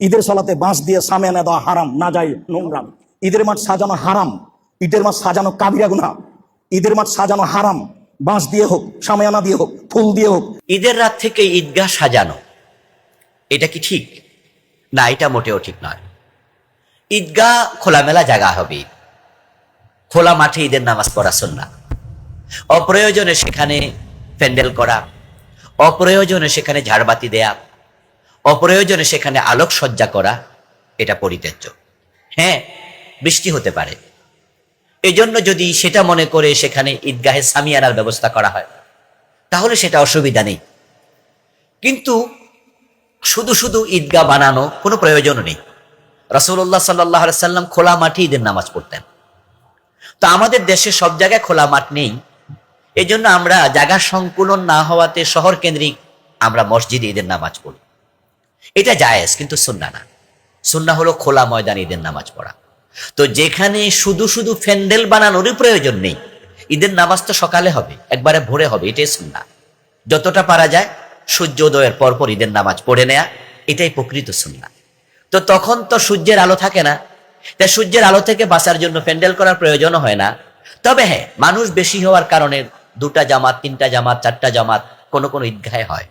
ঈদের সালাতে বাঁশ দিয়ে সামিয়ানা দেওয়া হারাম, না যায়, নোংরা। ঈদের মাঠ সাজানো হারাম, ঈদের মাঠ সাজানো কাবিরা গুনাহ। ঈদের মাঠ সাজানো হারাম, বাঁশ দিয়ে হোক, সামিয়ানা দিয়ে হোক, ফুল দিয়ে হোক। ঈদের রাত থেকে ঈদগাহ সাজানো, এটা কি ঠিক? না, এটা মোটেও ঠিক নয়। ঈদগাহ খোলামেলা জায়গা হবে, খোলা মাঠে ঈদের নামাজ পড়া সুন্নাহ। অপ্রয়োজনে সেখানে প্যান্ডেল করা, অপ্রয়োজনে সেখানে ঝাড়বাতি দেয়া, অপ্রয়োজনে সেখানে আলোকসজ্জা করা, এটা পরিত্যাজ্য। হ্যাঁ, বৃষ্টি হতে পারে, এজন্য যদি সেটা মনে করে সেখানে ঈদগাহে সামিয়ানার ব্যবস্থা করা হয় তাহলে সেটা অসুবিধা নেই, কিন্তু শুধু শুধু ঈদগাহ বানানো কোনো প্রয়োজন নেই। রাসূলুল্লাহ সাল্লাল্লাহু আলাইহি সাল্লাম খোলা মাঠে ঈদের নামাজ পড়তেন। তো আমাদের দেশে সব জায়গায় খোলা মাঠ নেই, এজন্য আমরা জায়গা সংকুলন না হওয়াতে শহর কেন্দ্রিক আমরা মসজিদে ঈদের নামাজ পড়ি। এটা জায়েজ, কিন্তু সুন্নাহ না। সুন্নাহ হলো খোলা ময়দানে ঈদের নামাজ পড়া। তো যেখানে শুধু শুধু প্যান্ডেল বানানোরই প্রয়োজন নেই, ঈদের নামাজ তো সকালে হবে, একবারে ভোরে হবে, এটাই সুন্নাহ। যতটা পারা যায় সূর্যোদয়ের পরপর ঈদের নামাজ পড়ে নেয়া, এটাই প্রকৃত সুন্নাহ। তো তখন তো সূর্যের আলো থাকে না, তাই সূর্যের আলো থেকে বাঁচার জন্য প্যান্ডেল করার প্রয়োজনও হয় না। তবে হ্যাঁ, মানুষ বেশি হওয়ার কারণে 2টা জামাত, 3টা জামাত, 4টা জামাত কোন কোন ঈদগাহে হয়।